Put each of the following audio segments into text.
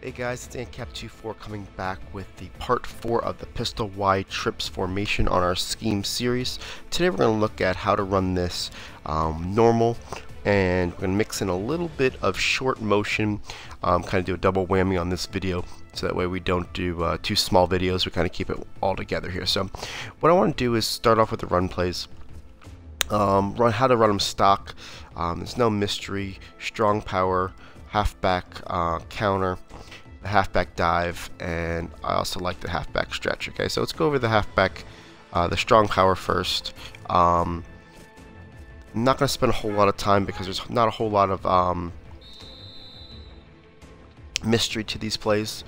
Hey guys, it's Ancap24 coming back with the part 4 of the pistol wide trips formation on our scheme series. Today we're going to look at how to run this normal, and we're going to mix in a little bit of short motion, kind of do a double whammy on this video, so that way we don't do two small videos, we kind of keep it all together here. So what I want to do is start off with the run plays. How to run them stock. There's no mystery. Strong power, halfback counter, the halfback dive, and I also like the halfback stretch. Okay, so let's go over the halfback, the strong power first. I'm not going to spend a whole lot of time because there's not a whole lot of mystery to these plays.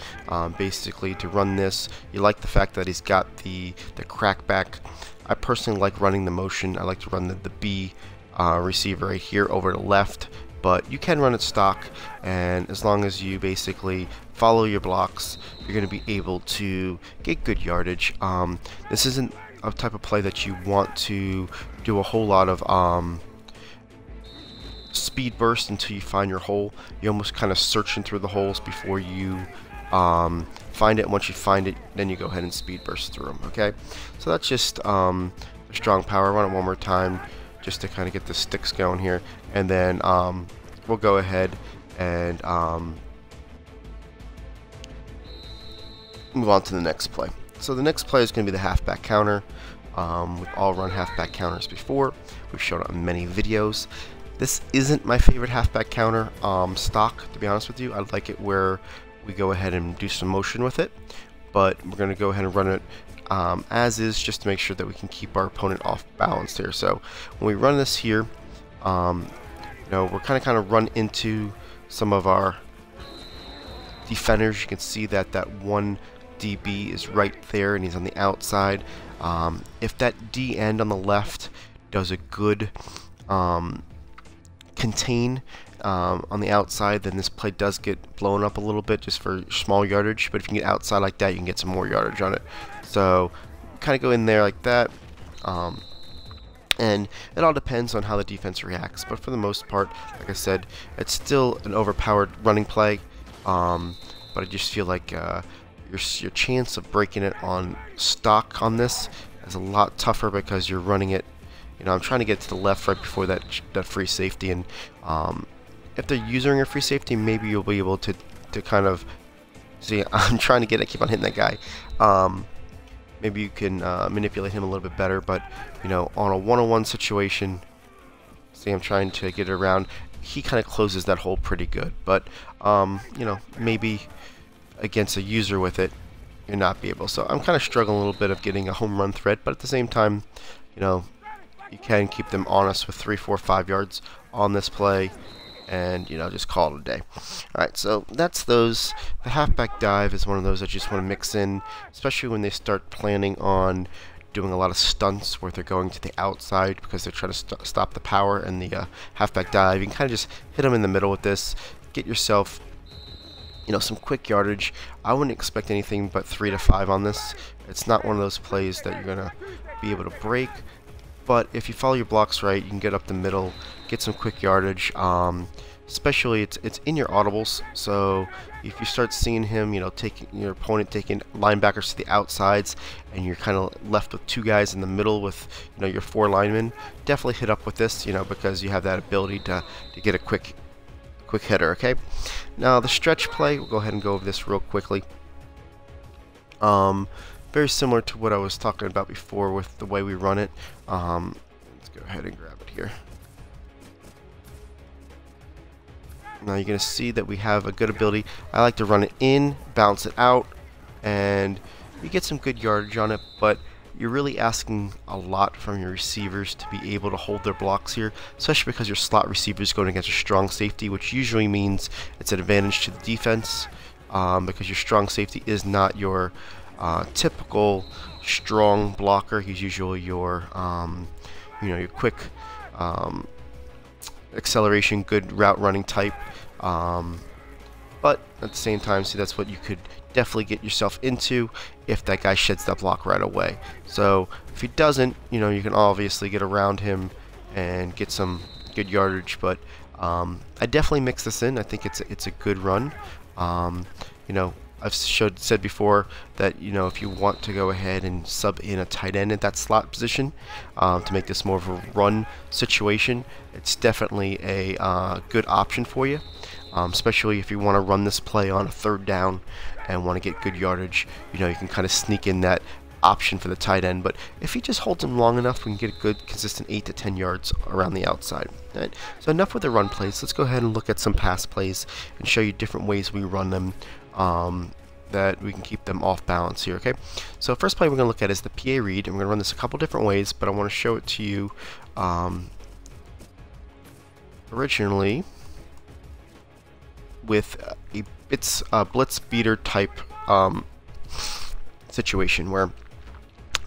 Basically, to run this, you like the fact that he's got the crackback. I personally like running the motion. I like to run the B receiver right here over the left, but you can run it stock, and as long as you basically follow your blocks, you're going to be able to get good yardage. This isn't a type of play that you want to do a whole lot of speed burst until you find your hole. You're almost kind of searching through the holes before you find it. Once you find it, then you go ahead and speed burst through them. Okay, so that's just the strong power. Run it one more time just to kind of get the sticks going here, and then we'll go ahead and move on to the next play. So the next play is going to be the halfback counter. We've all run halfback counters before. We've shown it on many videos. This isn't my favorite halfback counter stock, to be honest with you. I like it where we go ahead and do some motion with it, but we're going to go ahead and run it as is, just to make sure that we can keep our opponent off balance here. So when we run this here, we're kind of run into some of our defenders. You can see that that one DB is right there, and he's on the outside. If that D end on the left does a good contain on the outside, then this play does get blown up a little bit just for small yardage, but if you can get outside like that, you can get some more yardage on it. So kind of go in there like that, and it all depends on how the defense reacts, but for the most part, like I said, it's still an overpowered running play, but I just feel like your chance of breaking it on stock on this is a lot tougher because you're running it. I'm trying to get to the left right before that free safety, and if they're using a free safety, maybe you'll be able to kind of see. I'm trying to keep on hitting that guy. Maybe you can manipulate him a little bit better, but on a one-on-one situation, see, I'm trying to get it around. He kind of closes that hole pretty good, but maybe against a user with it, you'll not be able. So I'm kind of struggling a little bit of getting a home run threat, but at the same time, you can keep them honest with 3, 4, 5 yards on this play, and just call it a day. Alright, so that's those. The halfback dive is one of those that you just want to mix in, especially when they start planning on doing a lot of stunts where they're going to the outside because they're trying to stop the power and the halfback dive. You can kind of just hit them in the middle with this, get yourself some quick yardage. I wouldn't expect anything but 3 to 5 on this. It's not one of those plays that you're gonna be able to break, but if you follow your blocks right, you can get up the middle, get some quick yardage. Especially it's in your audibles, so if you start seeing him, taking your opponent taking linebackers to the outsides, and you're kind of left with 2 guys in the middle with your 4 linemen, definitely hit up with this, because you have that ability to get a quick hitter. Okay, now the stretch play, we'll go ahead and go over this real quickly. Very similar to what I was talking about before with the way we run it. Let's go ahead and grab it here. Now you're going to see that we have a good ability. I like to run it in, bounce it out, and you get some good yardage on it, but you're really asking a lot from your receivers to be able to hold their blocks here, especially because your slot receiver is going against a strong safety, which usually means it's an advantage to the defense, because your strong safety is not your typical strong blocker. He's usually your your quick acceleration, good route running type, but at the same time, see, that's what you could definitely get yourself into if that guy sheds that block right away. So if he doesn't, you can obviously get around him and get some good yardage, but I definitely mix this in. I think it's a good run. You know, I've said before that, you know, if you want to go ahead and sub in a tight end at that slot position to make this more of a run situation, it's definitely a good option for you, especially if you want to run this play on a 3rd down and want to get good yardage. You know, you can kind of sneak in that option for the tight end, but if he just holds him long enough, we can get a good consistent 8 to 10 yards around the outside. Right? So enough with the run plays. Let's go ahead and look at some pass plays and show you different ways we run them, that we can keep them off balance here. Okay, so first play we're going to look at is the PA read, and we're going to run this a couple different ways, but I want to show it to you originally with a blitz beater type situation, where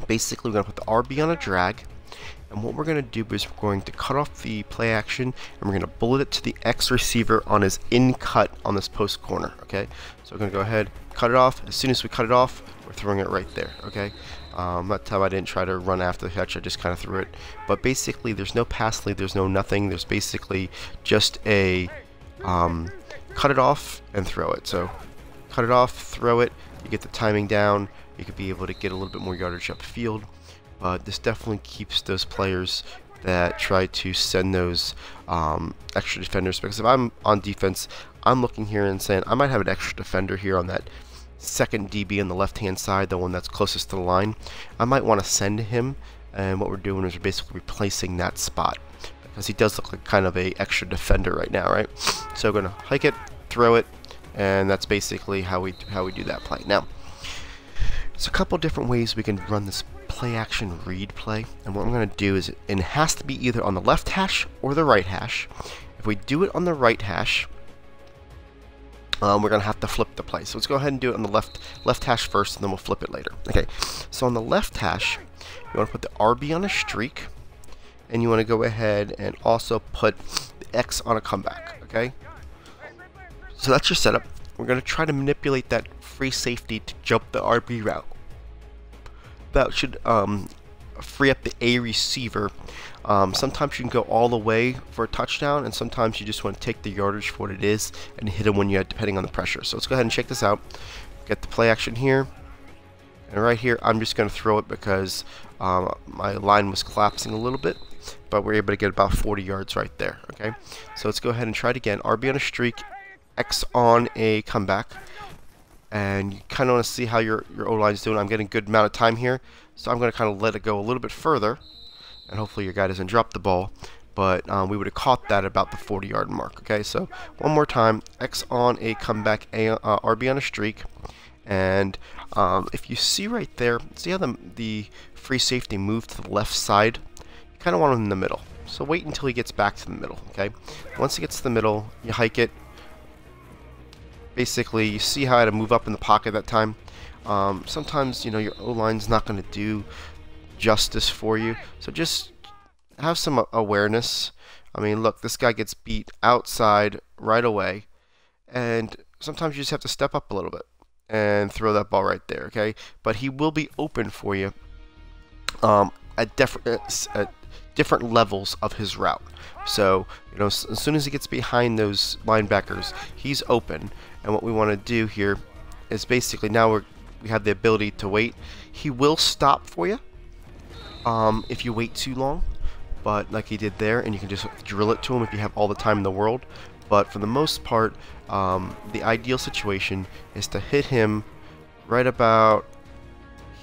basically we're going to put the RB on a drag, and what we're going to do is we're going to cut off the play action, and we're going to bullet it to the X receiver on his in cut on this post corner. Okay, so we're going to go ahead, cut it off. As soon as we cut it off, we're throwing it right there. Okay, that time I didn't try to run after the catch, I just kind of threw it. But basically there's no pass lead, there's no nothing, there's basically just a cut it off and throw it. So cut it off, throw it, you get the timing down, you could be able to get a little bit more yardage upfield. This definitely keeps those players that try to send those extra defenders, because if I'm on defense, I'm looking here and saying I might have an extra defender here on that second DB on the left hand side, the one that's closest to the line. I might want to send him, and what we're doing is we're basically replacing that spot, because he does look like kind of a extra defender right now, right? So we're going to hike it, throw it, and that's basically how we do that play. Now, there's a couple different ways we can run this play action read play, and what I'm going to do is it has to be either on the left hash or the right hash. If we do it on the right hash, we're going to have to flip the play. So let's go ahead and do it on the left hash first, and then we'll flip it later. Okay, so on the left hash, you want to put the RB on a streak, and you want to go ahead and also put the X on a comeback. Okay, so that's your setup. We're going to try to manipulate that free safety to jump the RB route. That should free up the A receiver. Sometimes you can go all the way for a touchdown, and sometimes you just want to take the yardage for what it is and hit him when you're depending on the pressure. So let's go ahead and check this out. Get the play action here, and right here I'm just going to throw it because my line was collapsing a little bit, but we're able to get about 40 yards right there. Okay, so let's go ahead and try it again. RB on a streak, X on a comeback. And you kind of want to see how your O-line is doing. I'm getting a good amount of time here, so I'm going to kind of let it go a little bit further, and hopefully your guy doesn't drop the ball. But we would have caught that about the 40-yard mark. Okay, so one more time, X on a comeback, RB on a streak, and if you see right there, see how the free safety moved to the left side? You kind of want him in the middle. So wait until he gets back to the middle. Okay, once he gets to the middle, you hike it. Basically, you see how I had to move up in the pocket that time. Sometimes, you know, your O-line's not going to do justice for you, so just have some awareness. I mean, look, this guy gets beat outside right away, and sometimes you just have to step up a little bit and throw that ball right there, okay? But he will be open for you at different levels of his route. So, you know, as soon as he gets behind those linebackers, he's open. And what we want to do here is basically now we have the ability to wait. He will stop for you if you wait too long, but like he did there, and you can just drill it to him if you have all the time in the world. But for the most part, the ideal situation is to hit him right about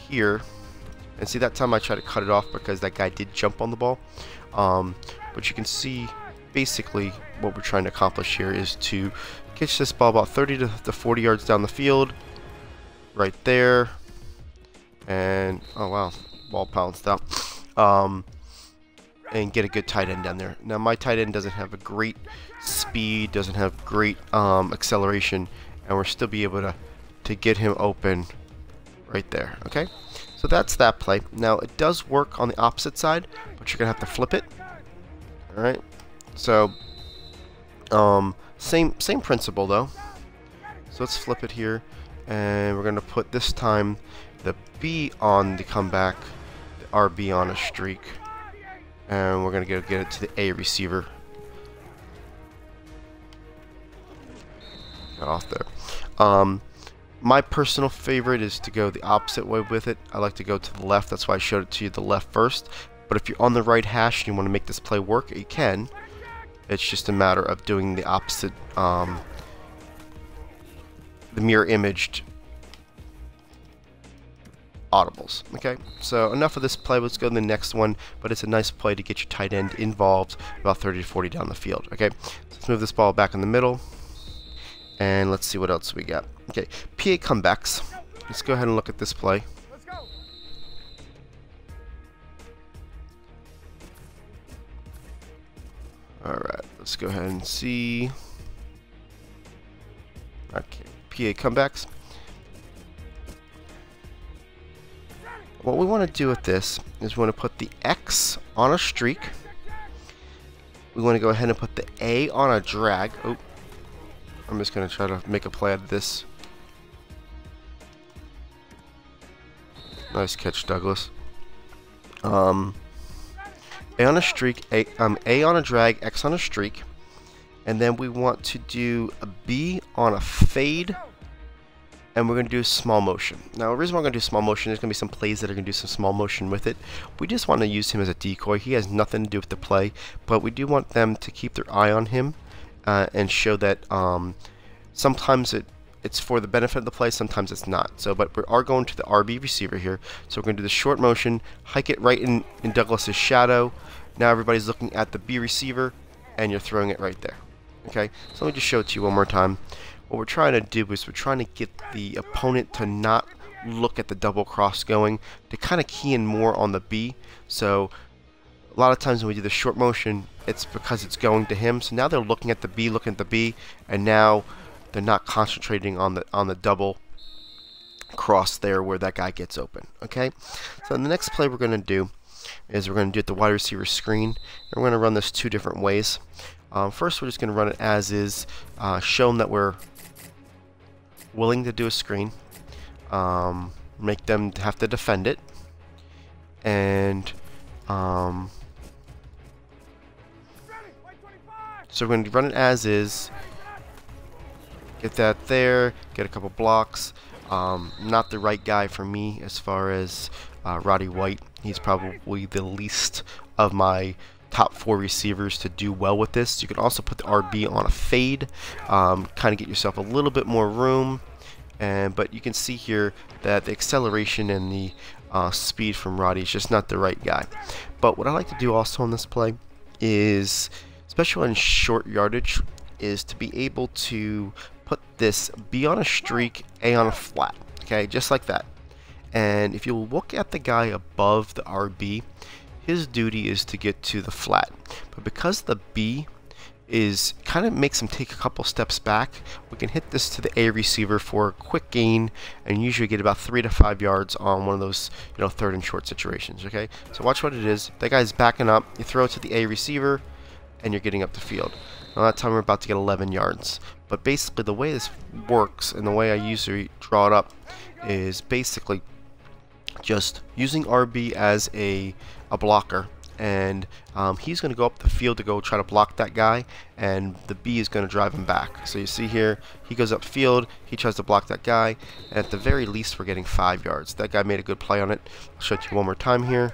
here. And see, that time I tried to cut it off because that guy did jump on the ball. But you can see basically what we're trying to accomplish here is to catch this ball about 30 to 40 yards down the field, right there. And oh wow, ball bounced out. And get a good tight end down there. Now my tight end doesn't have a great speed, doesn't have great acceleration, and we'll still be able to get him open right there. Okay, so that's that play. Now it does work on the opposite side, but you're gonna have to flip it. All right, so same principle though. So let's flip it here, and we're gonna put this time the B on the comeback, the RB on a streak, and we're gonna get it to the A receiver. got off there. My personal favorite is to go the opposite way with it. I like to go to the left. That's why I showed it to you the left first. But if you're on the right hash and you want to make this play work, you can. It's just a matter of doing the opposite, the mirror imaged audibles. Okay, so enough of this play. Let's go to the next one. But it's a nice play to get your tight end involved about 30 to 40 down the field. Okay, so let's move this ball back in the middle. And let's see what else we got. Okay, PA comebacks. Let's go ahead and look at this play. Alright, let's go ahead and see. Okay, PA comebacks. What we want to do with this is we want to put the X on a streak. We want to go ahead and put the A on a drag. Oh, I'm just going to try to make a play out of this. Nice catch, Douglas. A on a streak, A on a drag, X on a streak. And then we want to do a B on a fade. And we're going to do small motion. Now, the reason we're going to do small motion, there's going to be some plays that are going to do some small motion with it. We just want to use him as a decoy. He has nothing to do with the play. But we do want them to keep their eye on him and show that sometimes it's for the benefit of the play, sometimes it's not. So, but we are going to the RB receiver here. So we're going to do the short motion, hike it right in Douglas's shadow. Now everybody's looking at the B receiver, and you're throwing it right there. Okay, so let me just show it to you one more time. What we're trying to do is we're trying to get the opponent to not look at the double cross going, to kind of key in more on the B. So a lot of times when we do the short motion, it's because it's going to him. So now they're looking at the B, and now they're not concentrating on the double cross there where that guy gets open. Okay, so the next play we're going to do is we're going to do it the wide receiver screen, and we're going to run this two different ways. First, we're just going to run it as is, show them that we're willing to do a screen, make them have to defend it, and so we're going to run it as is, get that there, get a couple blocks. Not the right guy for me as far as Roddy White. He's probably the least of my top 4 receivers to do well with this. You can also put the RB on a fade, kind of get yourself a little bit more room, but you can see here that the acceleration and the speed from Roddy is just not the right guy. But what I like to do also on this play is, especially in short yardage, is to be able to put this B on a streak, A on a flat, okay, just like that. And if you look at the guy above the RB, his duty is to get to the flat. But because the B is kind of makes him take a couple steps back, we can hit this to the A receiver for a quick gain and usually get about 3 to 5 yards on one of those, you know, third and short situations. Okay, so watch what it is. That guy's backing up. You throw it to the A receiver, and you're getting up the field. Now that time we're about to get 11 yards. But basically the way this works and the way I usually draw it up is basically just using RB as a blocker, and he's going to go up the field to go try to block that guy, and the B is going to drive him back. So you see here, he goes up field, he tries to block that guy, and at the very least we're getting 5 yards. That guy made a good play on it. I'll show it to you one more time here.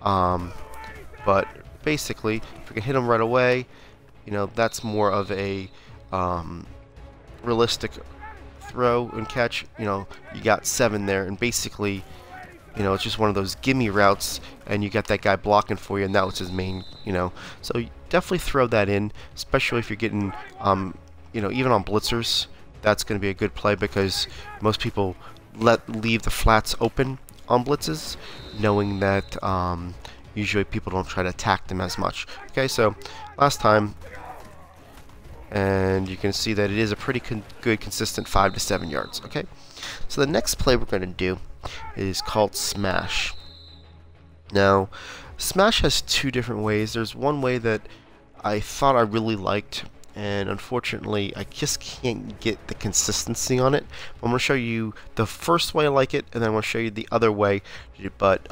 But basically, if we can hit him right away, you know, that's more of a realistic throw and catch. You know, you got 7 there, and basically, you know, it's just one of those gimme routes, and you got that guy blocking for you, and that was his main, you know. So definitely throw that in, especially if you're getting, you know, even on blitzers, that's going to be a good play because most people leave the flats open on blitzes, knowing that usually people don't try to attack them as much. Okay, so last time, and you can see that it is a pretty good, consistent 5 to 7 yards. Okay, so the next play we're going to do is called Smash. Now, Smash has 2 different ways. There's one way that I thought I really liked, and unfortunately I just can't get the consistency on it. I'm going to show you the first way I like it, and then I'm going to show you the other way. But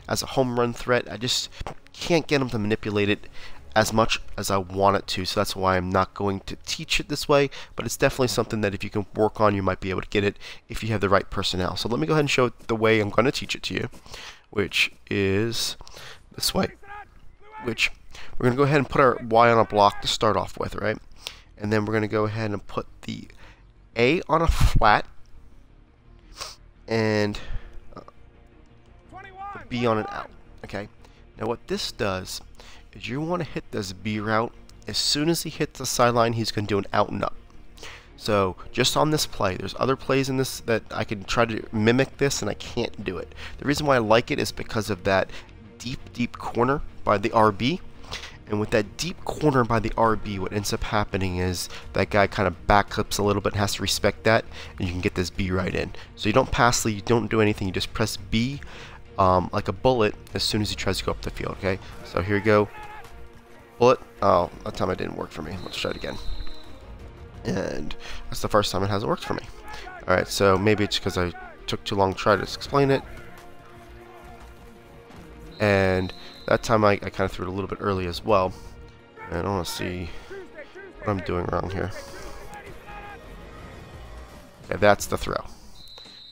as a home run threat, I just can't get them to manipulate it as much as I want it to, so that's why I'm not going to teach it this way, but it's definitely something that if you can work on, you might be able to get it if you have the right personnel. So let me go ahead and show it the way I'm going to teach it to you, which is this way, which we're going to go ahead and put our Y on a block to start off with, right? And then we're going to go ahead and put the A on a flat and the B on an out, okay? Now what this does is you want to hit this B route. As soon as he hits the sideline, he's going to do an out and up. So just on this play, there's other plays in this that I can try to mimic this and I can't do it. The reason why I like it is because of that deep corner by the RB. And with that deep corner by the RB, what ends up happening is that guy kind of backlips a little bit and has to respect that, and you can get this B right in. So you don't pass lead, you don't do anything, you just press B like a bullet as soon as he tries to go up the field, okay? So here we go. Bullet. Oh, that time it didn't work for me. Let's try it again. And that's the first time it hasn't worked for me. Alright, so maybe it's because I took too long to try to explain it. And that time I kind of threw it a little bit early as well. And I want to see what I'm doing wrong here. Okay, that's the throw.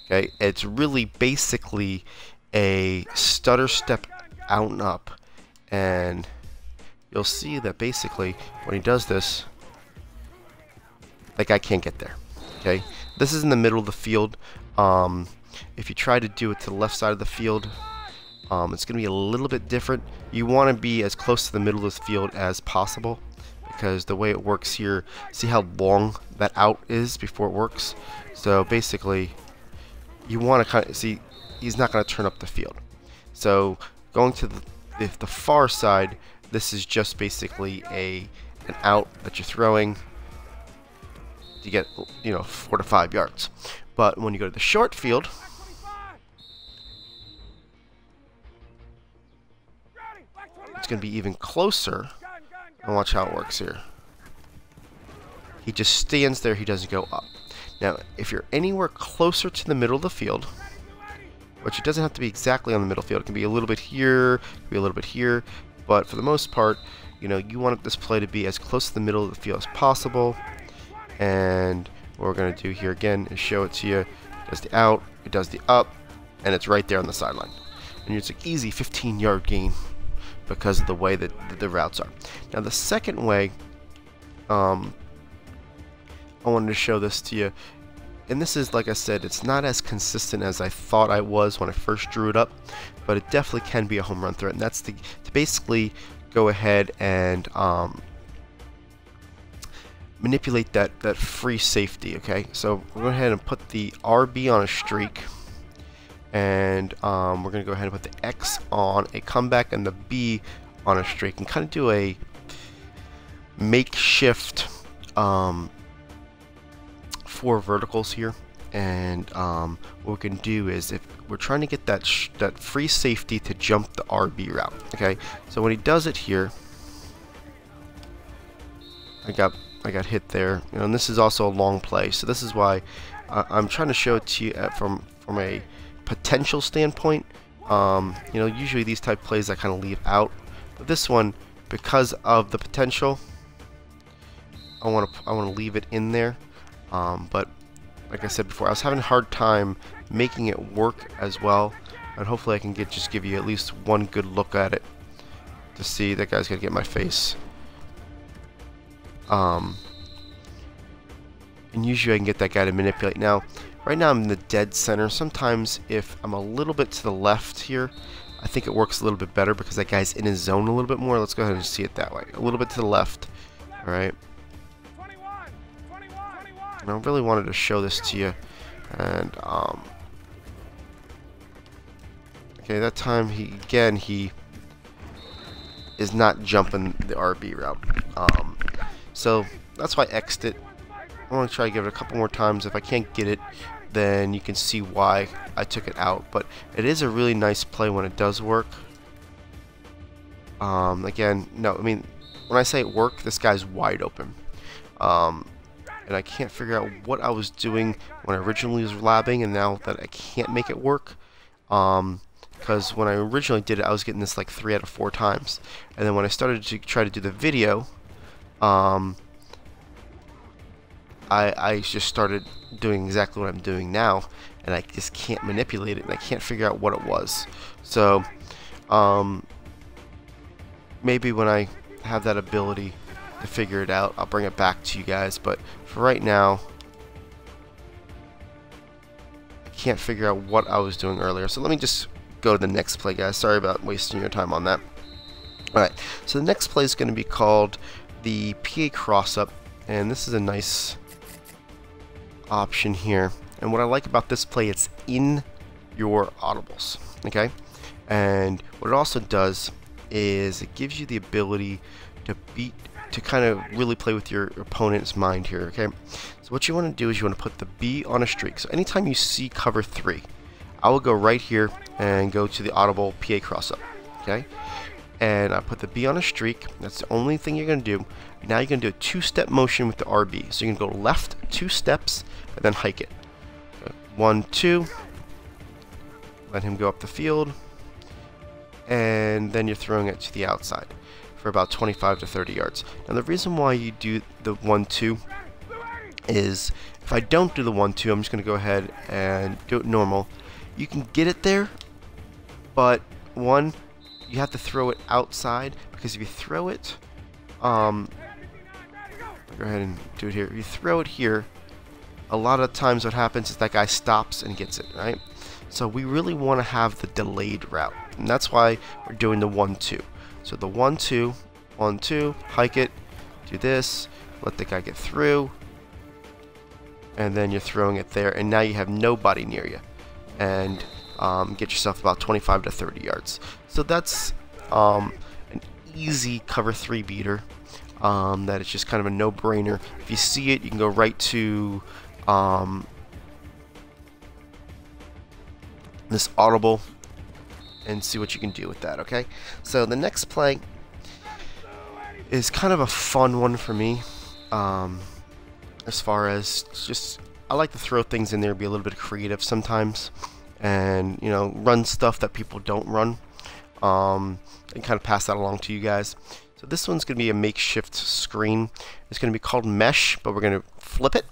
Okay, it's really basically a stutter step out and up, and you'll see that basically when he does this, that guy can't get there. Okay, this is in the middle of the field. If you try to do it to the left side of the field, it's going to be a little bit different. You want to be as close to the middle of the field as possible, because the way it works here, see how long that out is before it works? So basically, you want to kind of see, he's not going to turn up the field. So going to the far side, this is just basically an out that you're throwing to get, 4 to 5 yards. But when you go to the short field, it's going to be even closer. And watch how it works here. He just stands there, he doesn't go up. Now, if you're anywhere closer to the middle of the field, which it doesn't have to be exactly on the middle field, it can be a little bit here, it can be a little bit here, but for the most part, you want this play to be as close to the middle of the field as possible. And what we're going to do here again is show it to you. It does the out, it does the up, and it's right there on the sideline. And it's an easy 15-yard gain because of the way that the routes are. Now the second way, I wanted to show this to you, and this is, like I said, it's not as consistent as I thought I was when I first drew it up, but it definitely can be a home run threat, and that's to basically go ahead and manipulate that free safety, okay? So we're going to go ahead and put the RB on a streak, and we're going to go ahead and put the X on a comeback and the B on a streak, and kind of do a makeshift 4 verticals here. And what we can do is, if we're trying to get that free safety to jump the RB route, okay? So when he does it here, I got hit there, and this is also a long play. So this is why I'm trying to show it to you from a potential standpoint. Usually these type plays I kind of leave out, but this one, because of the potential, I want to leave it in there. But like I said before, I was having a hard time making it work as well, and hopefully I can just give you at least one good look at it to see that guy's gonna get my face. And usually I can get that guy to manipulate. Now, right now I'm in the dead center. Sometimes if I'm a little bit to the left here, I think it works a little bit better because that guy's in his zone a little bit more. Let's go ahead and see it that way. A little bit to the left. Alright. And I really wanted to show this to you. And, okay, that time he is not jumping the RB route. So that's why I X'd it. I want to try to give it a couple more times. If I can't get it, then you can see why I took it out. But it is a really nice play when it does work. Again, no, I mean, when I say it worked, this guy's wide open. And I can't figure out what I was doing when I originally was labbing, and now that I can't make it work, because because when I originally did it, I was getting this like 3 out of 4 times. And then when I started to try to do the video, I just started doing exactly what I'm doing now, and I just can't manipulate it, and I can't figure out what it was. So maybe when I have that ability to figure it out, I'll bring it back to you guys, but for right now I can't figure out what I was doing earlier. So let me just go to the next play, guys. Sorry about wasting your time on that. Alright, so the next play is going to be called the PA cross-up, and this is a nice option here. And what I like about this play, it's in your audibles, okay? And what it also does is it gives you the ability to kind of really play with your opponent's mind here, okay? So what you want to do is you want to put the B on a streak. So anytime you see cover 3, I will go right here and go to the audible PA cross-up, okay? And I put the B on a streak. That's the only thing you're going to do. Now you're going to do a 2-step motion with the RB. So you can go left 2 steps and then hike it. 1, 2. Let him go up the field. And then you're throwing it to the outside for about 25 to 30 yards. Now the reason why you do the 1, 2 is if I don't do the 1, 2, I'm just going to go ahead and do it normal. You can get it there, but one, you have to throw it outside, because if you throw it, go ahead and do it here. If you throw it here, a lot of times what happens is that guy stops and gets it, right? So we really want to have the delayed route, and that's why we're doing the 1, 2. So the 1, 2, 1, 2, hike it, do this, let the guy get through, and then you're throwing it there, and now you have nobody near you, and get yourself about 25 to 30 yards. So that's an easy cover 3 beater. That is just kind of a no-brainer. If you see it, you can go right to this audible and see what you can do with that, okay? So the next play is kind of a fun one for me, as far as just, I like to throw things in there, be a little bit creative sometimes, and, you know, run stuff that people don't run, and kind of pass that along to you guys. So this one's going to be a makeshift screen. It's going to be called Mesh, but we're going to flip it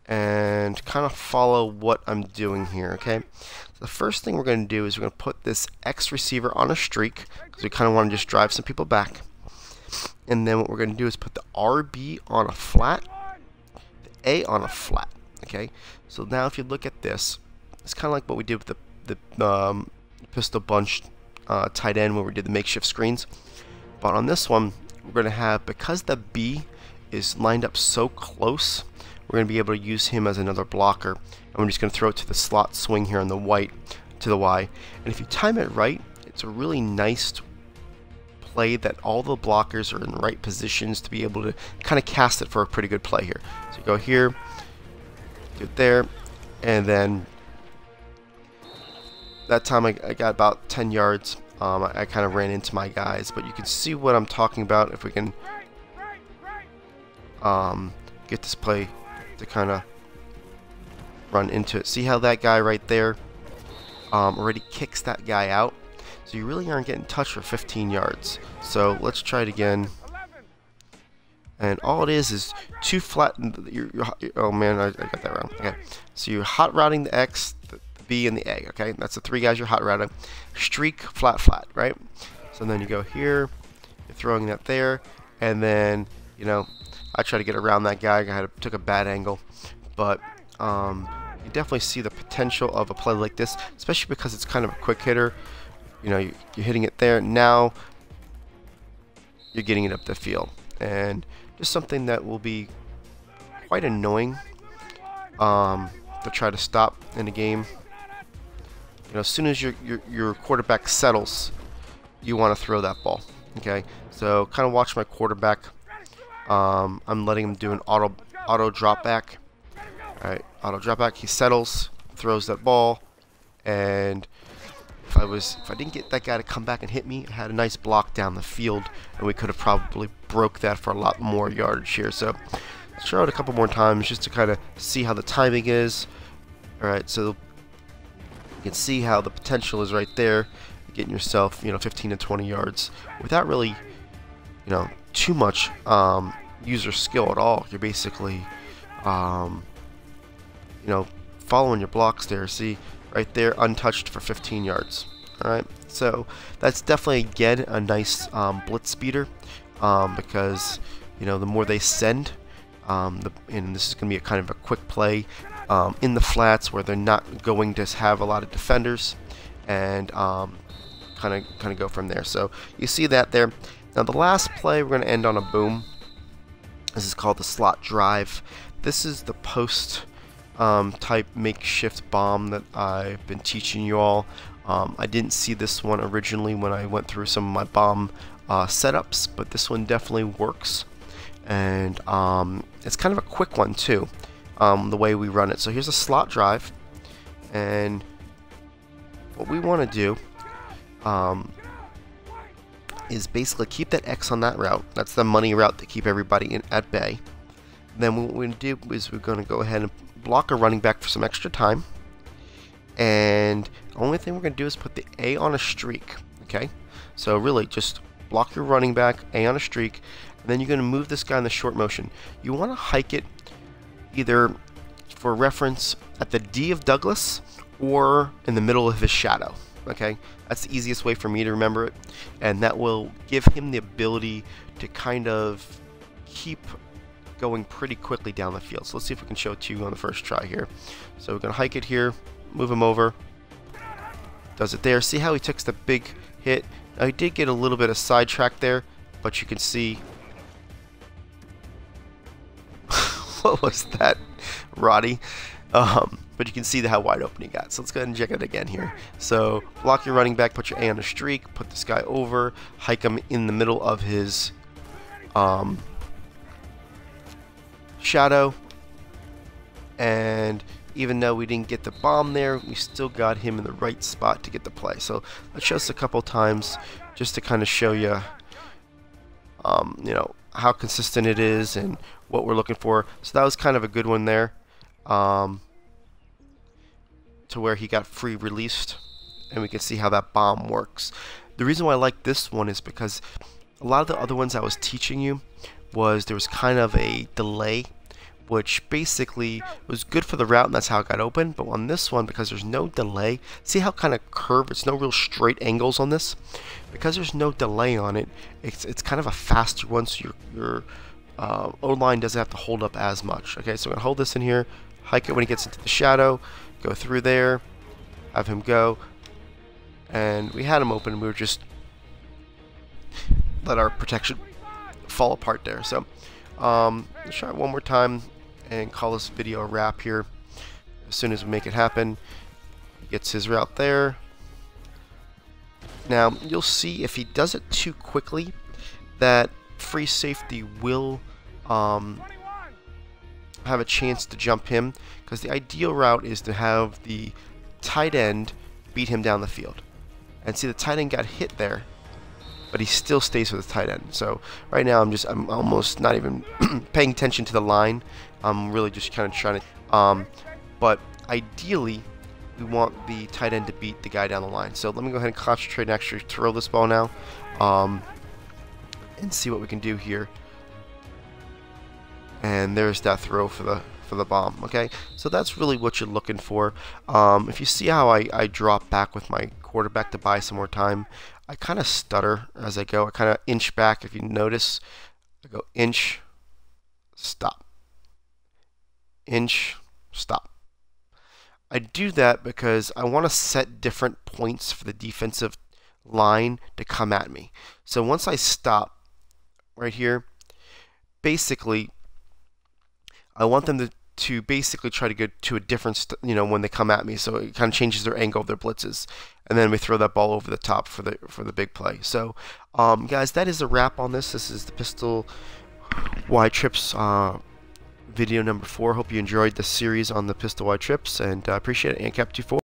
and kind of follow what I'm doing here, okay? So the first thing we're going to do is we're going to put this X receiver on a streak, because we kind of want to just drive some people back. And then what we're going to do is put the RB on a flat, the A on a flat, okay? So now if you look at this, it's kind of like what we did with the pistol bunch tight end, where we did the makeshift screens. But on this one, we're going to have, because the B is lined up so close, we're going to be able to use him as another blocker. And we're just going to throw it to the slot swing here on the white to the Y. And if you time it right, it's a really nice play that all the blockers are in the right positions to be able to kind of cast it for a pretty good play here. So you go here, do it there, and then that time I got about 10 yards. I kind of ran into my guys, but you can see what I'm talking about if we can get this play to kind of run into it. See how that guy right there already kicks that guy out? So you really aren't getting touched for 15 yards. So let's try it again. And all it is 2 flat. Oh man, I got that wrong. Okay, so you're hot routing the X, the B, and the A. Okay, that's the 3 guys you're hot routing. Streak, flat, flat, right? So then you go here, you're throwing that there, and then, you know, I try to get around that guy. Took a bad angle, but you definitely see the potential of a play like this, especially because it's kind of a quick hitter. You know, you're hitting it there. Now you're getting it up the field, and just something that will be quite annoying to try to stop in a game. You know, as soon as your quarterback settles, you want to throw that ball. Okay, so kind of watch my quarterback. I'm letting him do an auto drop back. All right, auto drop back. He settles, throws that ball, and if I didn't get that guy to come back and hit me, I had a nice block down the field, and we could have probably broke that for a lot more yardage here. So let's try it a couple more times just to kind of see how the timing is. All right, so can see how the potential is right there, getting yourself, 15 to 20 yards without really, too much user skill at all. You're basically, following your blocks there. See, right there, untouched for 15 yards. Alright, so that's definitely, again, a nice blitz speeder, because, the more they send, and this is going to be a kind of a quick play in the flats where they're not going to have a lot of defenders, and kind of go from there. So you see that there. Now the last play, we're going to end on a boom. This is called the slot drive. This is the post type makeshift bomb that I've been teaching you all. I didn't see this one originally when I went through some of my bomb setups, but this one definitely works, and it's kind of a quick one too, the way we run it. So here's a slot drive, and what we want to do is basically keep that X on that route. That's the money route to keep everybody at bay. Then what we're going to do is we're going to go ahead and block a running back for some extra time, and the only thing we're going to do is put the A on a streak. Okay, so really just block your running back, A on a streak, and then you're going to move this guy in the short motion. You want to hike it either, for reference, at the D of Douglas or in the middle of his shadow. Okay, that's the easiest way for me to remember it, and that will give him the ability to kind of keep going pretty quickly down the field. So let's see if we can show it to you on the first try here. So we're going to hike it here, move him over, does it there. See how he takes the big hit? Now he did get a little bit of sidetrack there, but you can see what was that, Roddy? But you can see how wide open he got. So let's go ahead and check it again here. So block your running back, put your A on a streak, put this guy over, hike him in the middle of his shadow, and even though we didn't get the bomb there, we still got him in the right spot to get the play. So let's show this a couple times just to kind of show you, how consistent it is and what we're looking for. So that was kind of a good one there, to where he got free released, and we can see how that bomb works. The reason why I like this one is because a lot of the other ones I was teaching you there was kind of a delay, which basically was good for the route, and that's how it got open. But on this one, because there's no delay, see how kind of curved, it's no real straight angles on this. Because there's no delay on it, it's kind of a faster one, so your O-line doesn't have to hold up as much. Okay, so I'm going to hold this in here, hike it when he gets into the shadow, go through there, have him go, and we had him open, we were just let our protection fall apart there. So let's try it one more time and call this video a wrap here. As soon as we make it happen, he gets his route there. Now you'll see if he does it too quickly, that free safety will have a chance to jump him, because the ideal route is to have the tight end beat him down the field. And see, the tight end got hit there, but he still stays with the tight end. So right now I'm almost not even paying attention to the line. I'm really just kind of trying to but ideally we want the tight end to beat the guy down the line. So let me go ahead and concentrate and actually throw this ball now, and see what we can do here. And there's that throw for the bomb. Okay, so that's really what you're looking for. If you see how I drop back with my quarterback to buy some more time, I kind of stutter as I go. I kind of inch back. If you notice, I go inch, stop, inch, stop. I do that because I want to set different points for the defensive line to come at me. So once I stop right here, basically I want them to basically try to go to a different, when they come at me. So it kind of changes their angle of their blitzes, and then we throw that ball over the top for the big play. So, guys, that is a wrap on this. This is the pistol wide trips video number 4. Hope you enjoyed the series on the pistol wide trips, and I appreciate it. And Cap 24.